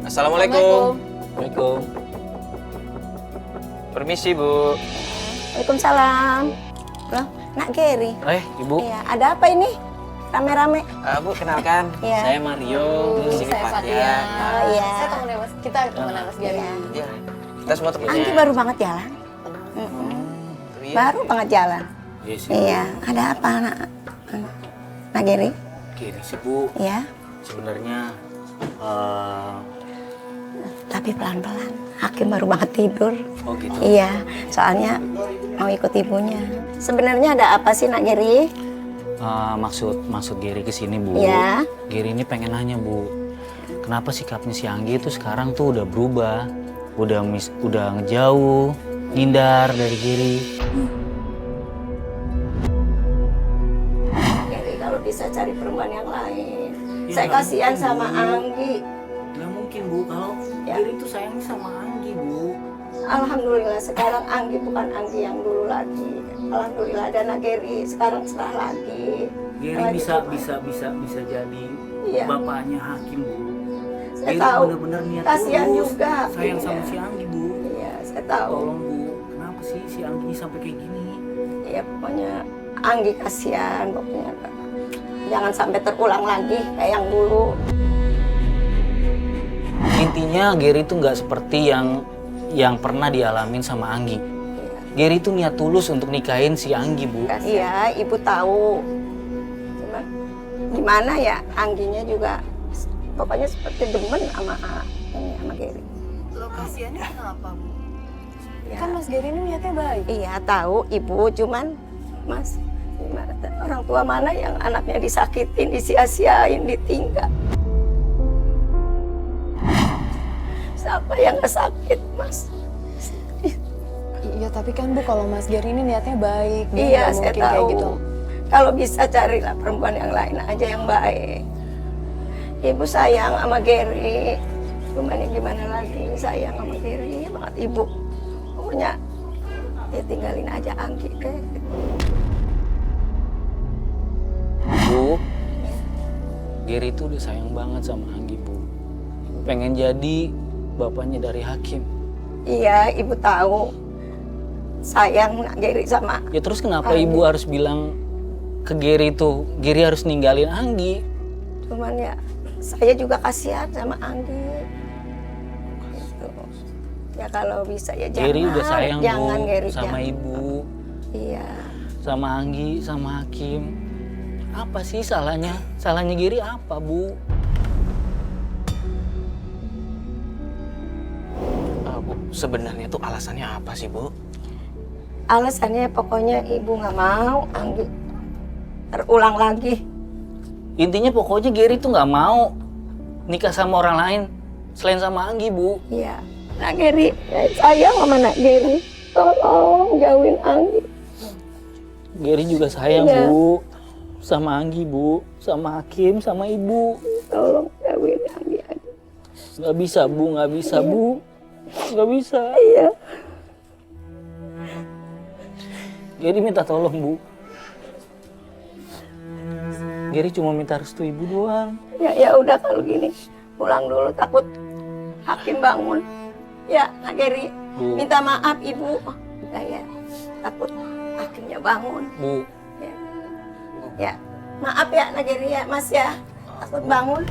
Assalamualaikum. Waalaikumsalam. Permisi, Bu. Waalaikumsalam. Loh, Nak Geri. Ibu. Iya, ada apa ini? Rame-rame. Bu, kenalkan. Iya. Saya Mario. Ini Saya Fatia. Oh, iya. Saya temennya Mas. Kita temennya Mas Gary. Iya. Kita semua temennya. Anggi baru banget jalan. Iya. Baru banget jalan. Iya sih. Iya, ada apa Nak Geri? Gini sih, Bu. Iya, Sebenarnya tapi pelan-pelan. Hakim baru banget tidur. oh gitu. Iya, soalnya mau ikut ibunya. Sebenarnya ada apa sih Nak Geri? Maksud Geri kesini, Bu. Iya. Geri ini pengen nanya, Bu. Kenapa sikapnya si Anggi itu sekarang tuh udah berubah? Udah ngejauh, ngindar dari Geri. Geri kalau bisa cari perempuan yang lain. Saya kasihan sama Anggi. Gak mungkin, Bu. Kalau Ya. Geri tuh sayangnya sama Anggi, Bu. Alhamdulillah sekarang Anggi bukan Anggi yang dulu lagi. Alhamdulillah ada Nak Geri sekarang cerah lagi. Geri Lagi bisa jadi Iya. bapaknya Hakim, Bu. Saya Geri tahu. bener-bener niat Kasihan tulus juga sayang sama Hakim, si ya. Anggi, Bu. Iya, saya tahu. Tolong, Bu. Kenapa sih si Anggi sampai kayak gini? Iya, pokoknya Anggi kasihan pokoknya. Jangan sampai terulang lagi kayak yang dulu. Intinya Geri tuh nggak seperti yang pernah dialamin sama Anggi. Geri tuh niat tulus untuk nikahin si Anggi, Bu. Iya, Ibu tahu. Cuma gimana ya, Angginya juga pokoknya seperti demen sama Geri. Lokasiannya kenapa, Bu? Ya. Kan Mas Gary ini niatnya baik. Iya tahu Ibu, cuman Mas gimana, orang tua mana yang anaknya disakitin, disia-siain, ditinggal. Siapa yang kesakit, Mas? Iya, tapi kan Bu, kalau Mas Gary ini niatnya baik. Dia Iya, nggak saya mungkin kayak tahu. gitu. Kalau bisa carilah perempuan yang lain aja yang baik. Ibu sayang sama Gary. Cuman ya gimana lagi, sayang sama Gary banget Ibu. Pokoknya ya tinggalin aja Anggi deh. Bu, Geri itu udah sayang banget sama Anggi, Bu. Pengen jadi bapaknya dari Hakim. Iya, Ibu tahu. Sayang Nak Gary sama. Ya terus kenapa Anggi. Ibu harus bilang ke Geri itu, Geri harus ninggalin Anggi? Cuman ya, saya juga kasihan sama Anggi. Gitu. Ya kalau bisa ya jangan. Geri udah sayang, jangan, Bu, Gary, sama jangan. Ibu, Iya. sama Anggi, sama Hakim. Apa sih salahnya? Salahnya Geri apa, Bu? Bu, sebenarnya tuh alasannya apa sih, Bu? Alasannya pokoknya Ibu nggak mau Anggi terulang lagi. Intinya pokoknya Geri tuh nggak mau nikah sama orang lain selain sama Anggi, Bu. Iya. Nak Gary, sayang sama Nak Gary. Tolong jauhin Anggi. Geri juga sayang, Iya. Bu. Sama Anggi, Bu. Sama Hakim, sama Ibu. Tolong jauhin Anggi aja. Nggak bisa, Bu. Nggak bisa, Bu. Nggak bisa. Iya. Geri minta tolong, Bu. Geri cuma minta restu Ibu doang. Ya udah kalau gini. Pulang dulu takut Hakim bangun. Ya, Nak Gary. Bu. Minta maaf Ibu. Ya, takut Hakimnya bangun. Bu, Ya, maaf ya Nak Gary ya, Mas ya. Takut bangun.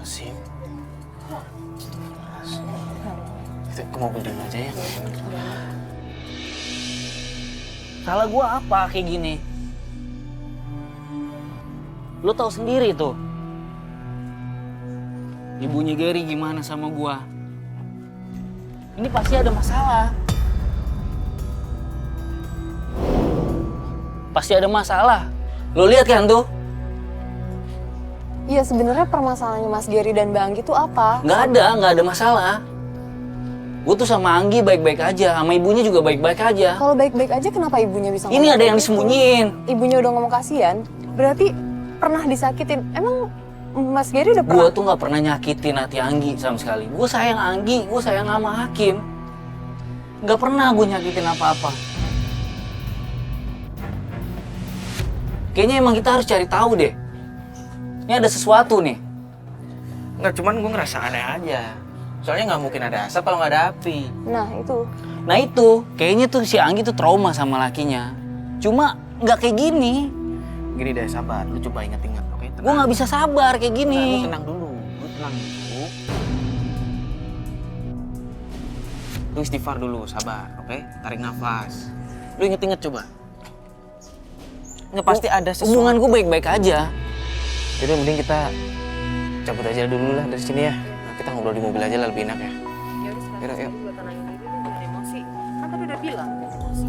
Sim. Kita ke mobil dulu aja ya. salah gua apa kayak gini? Lo tahu sendiri tuh. Ibunya Geri gimana sama gua? Ini pasti ada masalah. Pasti ada masalah. Lo lihat kan tuh? Iya, sebenarnya permasalahannya Mas Gary dan Mbak Anggi itu apa? Nggak ada masalah. Gue tuh sama Anggi baik-baik aja, sama ibunya juga baik-baik aja. Kalau baik-baik aja kenapa ibunya bisa Ini ngomong ada kayak yang gitu? disembunyiin. Ibunya udah ngomong kasihan, berarti pernah disakitin. Emang Mas Gary udah Gue pernah? tuh nggak pernah nyakitin hati Anggi sama sekali. Gue sayang Anggi, gue sayang sama Hakim. Nggak pernah gue nyakitin apa-apa. Kayaknya emang kita harus cari tahu deh. Ini ada sesuatu nih. Nggak, cuman gue ngerasa aneh aja. Soalnya nggak mungkin ada asap kalau nggak ada api. Nah itu, kayaknya tuh si Anggi tuh trauma sama lakinya. Cuma nggak kayak gini. Gini deh, sabar. Lu coba inget-inget, oke? Gue nggak bisa sabar kayak Nah, lu gini. tenang dulu. Lu tenang dulu. Lu istighfar dulu, sabar, oke? Tarik nafas. Lu inget-inget coba. Nggak, pasti ada sesuatu. Hubungan gue baik-baik aja. Jadi mending kita cabut aja dulu lah dari sini ya. Nah, kita ngobrol di mobil aja lah, lebih enak ya. Ya udah sekarang Yaudah, yuk. gue tenangin diri deh, jangan emosi. Kan tadi udah bilang jangan emosi.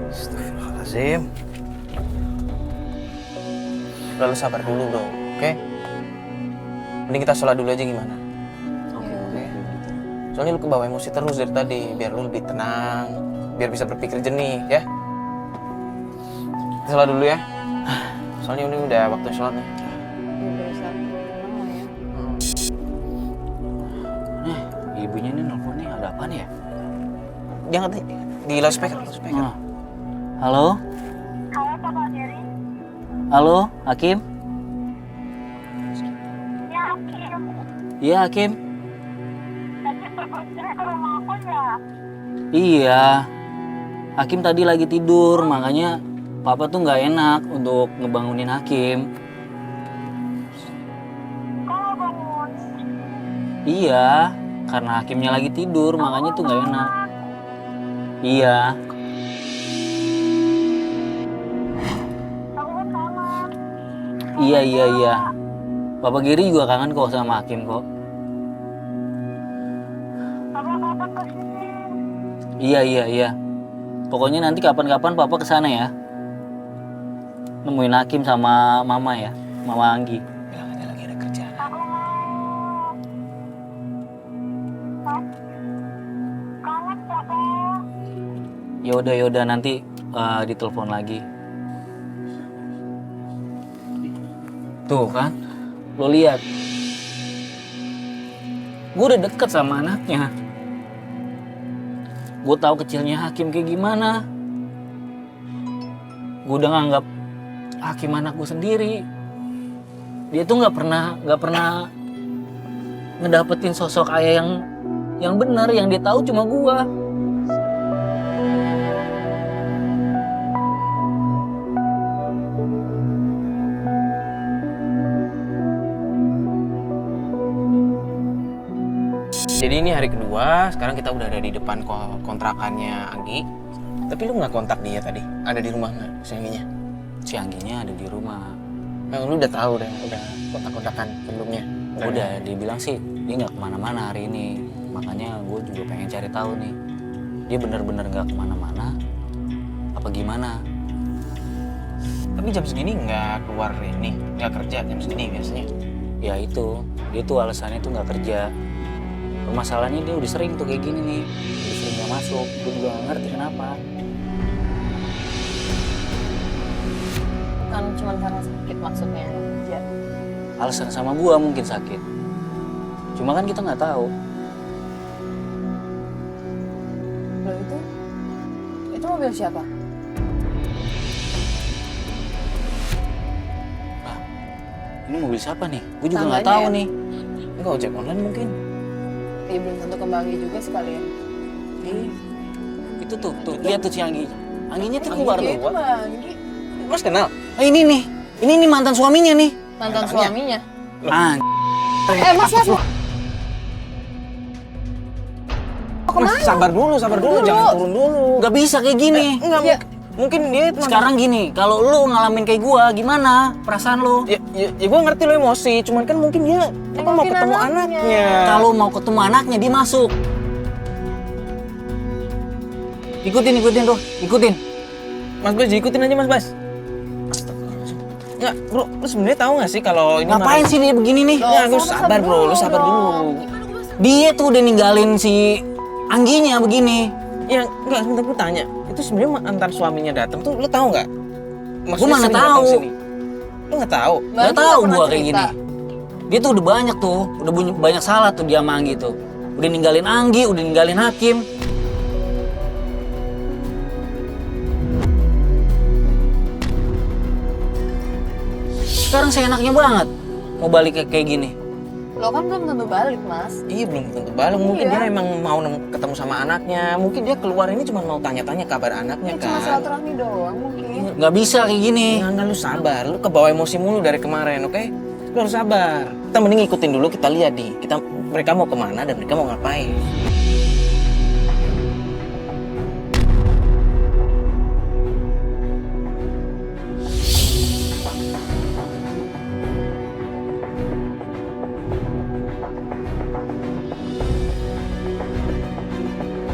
Astagfirullahaladzim. Udah, lu sabar dulu bro, oke? Mending kita sholat dulu aja gimana? Oke. Soalnya lu kebawa emosi terus dari tadi, biar lu lebih tenang, biar bisa berpikir jernih ya. Kita sholat dulu ya. Soalnya ini udah waktu sholat nih. Ibunya ini nelfonnya ada apa nih ya? Jangan di loudspeaker. Ah. Halo? Halo, Hakim? Ya, Hakim. Iya, Hakim. Tadi berkunjung ke rumah aku ya? Iya. Hakim tadi lagi tidur, makanya Papa tuh nggak enak untuk ngebangunin Hakim. Kau bangun. Iya, karena Hakimnya lagi tidur, makanya tuh nggak enak. Iya. Aku kan kangen. Iya. Papa Giri juga kangen kok sama Hakim kok. Kapan-kapan kesini. Iya. Pokoknya nanti kapan-kapan Papa kesana ya. Nemuin Hakim sama Mama ya, Mama Anggi. Bilang aja lagi ada kerjaan. Aku mau. Kangen, Papa. Yaudah nanti ditelepon lagi. Tuh kan, lo lihat. Gue udah deket sama anaknya. Gue tahu kecilnya Hakim kayak gimana. Gue udah nganggap Hakim anak gue sendiri. Dia tuh nggak pernah ngedapetin sosok ayah yang benar, yang dia tahu cuma gue. Jadi ini hari kedua, sekarang kita udah ada di depan kontrakannya Anggi. Tapi lu nggak kontak dia tadi? Ada di rumah nggak si Angginya? Si Angginya ada di rumah. Nah, lu udah tahu udah kontak-kontakan sebelumnya? Udah, dia bilang sih dia nggak kemana-mana hari ini. Makanya gue juga pengen cari tahu nih, dia bener-bener nggak kemana-mana apa gimana? Tapi jam segini nggak keluar ini, nggak kerja jam segini biasanya. Ya itu, dia tuh alasannya tuh nggak kerja. Permasalahannya dia udah sering tuh kayak gini nih, udah sering nggak masuk. Gue juga nggak ngerti kenapa. Kan cuma karena sakit maksudnya. Ya. Alasan sama gua mungkin sakit. Cuma kan kita nggak tahu. Loh itu mobil siapa? Ini mobil siapa nih? Gue juga nggak Tangganya tahu ya? nih. Enggak, ojek online mungkin. Ya belum tentu kembali juga sekalian. Itu tuh lihat tuh si Anggi. Angginya tuh keluar Iya, tuh. itu Mbak Anggi. Mas kenal? Ini nih mantan suaminya nih. Mantan suaminya. Ah, Mas. Mas, sabar dulu, jangan turun dulu. nggak bisa kayak gini. Enggak, Ya. mungkin dia Sekarang gini, kalau lu ngalamin kayak gua, gimana perasaan lu? ya gue ngerti lo emosi, cuman kan mungkin dia mau mungkin ketemu anaknya. anaknya. Kalau mau ketemu anaknya, dia masuk. Ikutin tuh. Mas Bas, ikutin aja Mas Bas. Astagfirullahaladzim. Nggak, bro, lu sebenarnya tahu nggak sih kalau ini Ngapain sih dia begini nih? Ya, lu sabar bro, lu sabar dulu. Dia tuh udah ninggalin si Angginya begini. Ya, enggak, sebentar gue tanya. Itu sebenarnya antar suaminya datang tuh, lu tahu nggak? Gua mana sering datang tahu. sini. Lu nggak tahu? Gak tahu gua kayak gini. Dia tuh udah banyak tuh, banyak salah tuh dia sama Anggi tuh. Udah ninggalin Anggi, udah ninggalin Hakim. sekarang seenaknya banget mau balik kayak gini. Lo kan belum tentu balik, Mas. Iya belum tentu balik, mungkin Iya. dia emang mau ketemu sama anaknya. Mungkin dia keluar ini cuma mau tanya-tanya kabar anaknya Ya, cuma kan. silaturahmi doang mungkin. Nggak bisa kayak gini. Enggak, lu sabar. Lu kebawa emosi mulu dari kemarin, oke? Lu harus sabar. Kita mending ikutin dulu, kita lihat di. Mereka mau kemana dan mereka mau ngapain.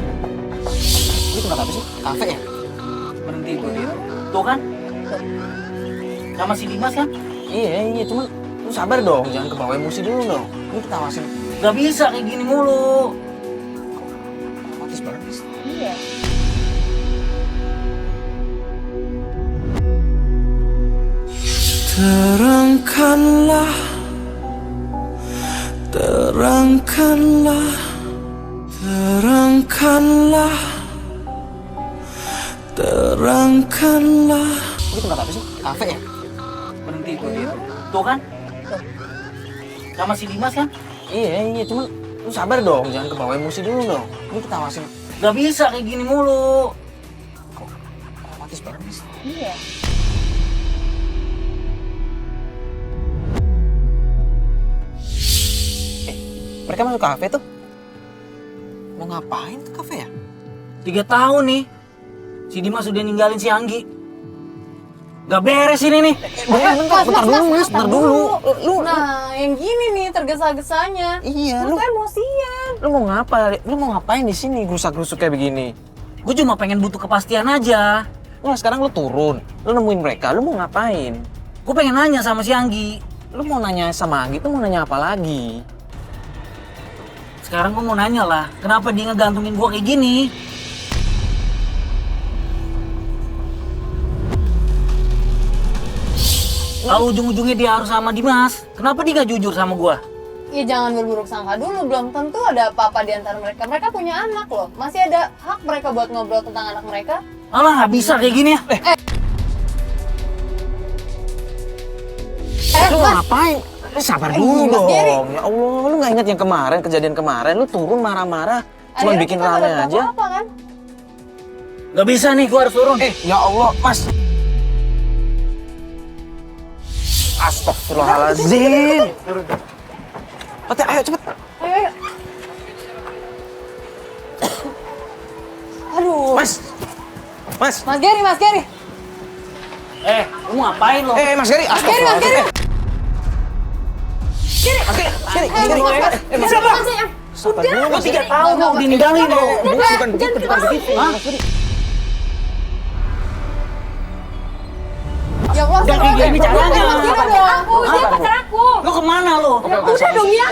Ini tempat apa sih? Kafe ya? Berhenti tuh dia. Tuh kan? Sama si Dimas kan? Iya, cuman lu sabar dong, jangan kebawa emosi dulu dong. Ini kita awasin. Nggak bisa kayak gini mulu. Otomatis banget. Iya. Terangkanlah, terangkanlah, terangkanlah, terangkanlah. Ini tempat apa sih? Kafe ya? Berhenti tuh dia. Tuh kan? Sama si Dimas kan? Iya, cuman lu sabar dong, jangan kebawa emosi dulu dong. Ini kita awasin. Nggak bisa kayak gini mulu. Otomatis banget. Iya. Mereka masuk kafe tuh. Mau ngapain ke kafe ya? 3 tahun nih. Si Dimas udah ninggalin si Anggi. Gak beres ini nih. Bentar dulu. Nah, yang gini nih tergesa-gesanya. Iya, Lu tuh emosian. lu mau ngapa? Lu mau ngapain di sini gerusak-gerusuk kayak begini? Gue cuma pengen butuh kepastian aja. Wah, sekarang lu turun. Lu nemuin mereka, lu mau ngapain? Gue pengen nanya sama si Anggi. Lu mau nanya sama Anggi tuh mau nanya apa lagi? Sekarang gue mau nanya lah, kenapa dia ngegantungin gue kayak gini? Kalau ujung-ujungnya dia harus sama Dimas, kenapa dia gak jujur sama gue? Ya jangan berburuk sangka dulu, belum tentu ada apa-apa di antara mereka. Mereka punya anak loh, masih ada hak mereka buat ngobrol tentang anak mereka. Alah, gak bisa kayak gini ya. Lu ngapain? Lu sabar dulu Mas Geri. dong. Ya Allah, lu nggak ingat yang kemarin, kejadian kemarin? Lu turun marah-marah, cuma Akhirnya bikin kita nggak rame dapat aja. apa-apa kan? Gak bisa nih, gue harus turun. Ya Allah, Mas. Astagfirullahaladzim. Oke, ayo cepet. Ayo, ayo. Aduh. Mas. Mas. Mas Geri, Mas Geri. Lu mau ngapain lo? Mas Geri. Mas Geri, Mas Geri. Mas Geri. Mas Geri. Udah. Lu 3 tahun mau dininggalin lo. Bukan begitu. Hah? Ya Allah, Udah kayak gini caranya. Udah dong. Dia pacar aku. Lu kemana lo? Udah dong ya.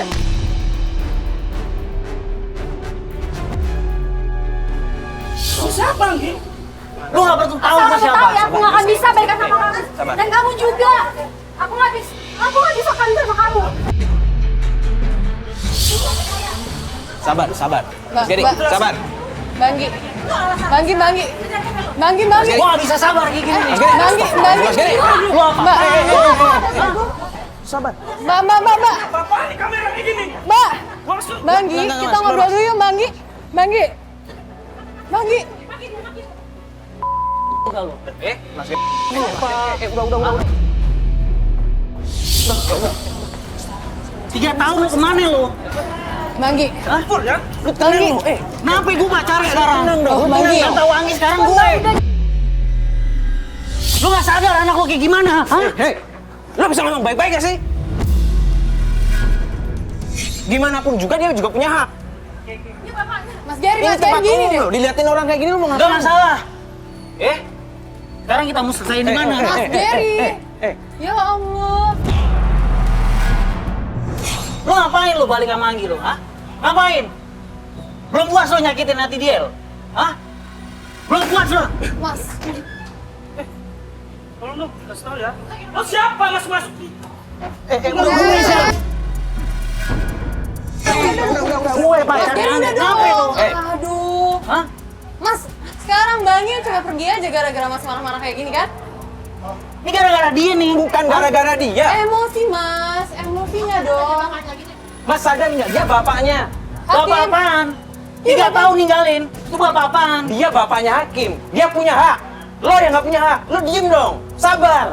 Siapa Anggi? Lu gak perlu tahu Asal gue kamu siapa. tahu ya, aku nggak akan bisa balikan sama kamu. Sabar. Dan kamu juga. Aku nggak bisa kawin sama kamu. Sabar. Mas Geri, Mbak. sabar. Banggi. Banggi. Gua gak bisa sabar kayak gini nih. Banggi. Mas Geri. Lu apa? Mbak. Sabar. Mbak. Mbak. Banggi, Enggak, kita Mas, ngobrol dulu yuk, Banggi. Banggi. Mas Geri. Udah. 3 tahun lu kemana lu? Banggi. Hah? Lu tenang lu. Kenapa gue gak cari sekarang? Oh, Banggi. Yang tahu Anggi sekarang gue. Lu gak sadar anak lu kayak gimana? Hah? Hei, lu bisa ngomong baik-baik gak sih? Gimana pun juga dia juga punya hak. Mas Geri, Ini Mas Geri tempat gini deh. lu, diliatin orang kayak gini lu mau Gak ngapain? masalah. Sekarang kita mau selesaiin di mana? Mas Geri. Ya Allah. Lu ngapain lu balik sama Anggi lu? Hah? Ngapain? Belum puas lu nyakitin hati dia lu? Hah? Belum puas lu? Mas. Tolong lu, kasih tau ya. Lu siapa masuk-masuk? Gue Mas pacarnya Geri Anggi. udah Kenapa lu? dong. Aduh. Hah? Mas, sekarang Banggi cuma pergi aja gara-gara Mas marah-marah kayak gini kan? Ini gara-gara dia nih. Bukan gara-gara dia. Emosi mas, emosinya dong. Mas sadar nggak dia bapaknya? Hakim. Bapak apaan? Dia nggak tahu ninggalin. Itu bapak apaan? Dia bapaknya Hakim. Dia punya hak. Lo yang nggak punya hak. Lo diem dong. Sabar.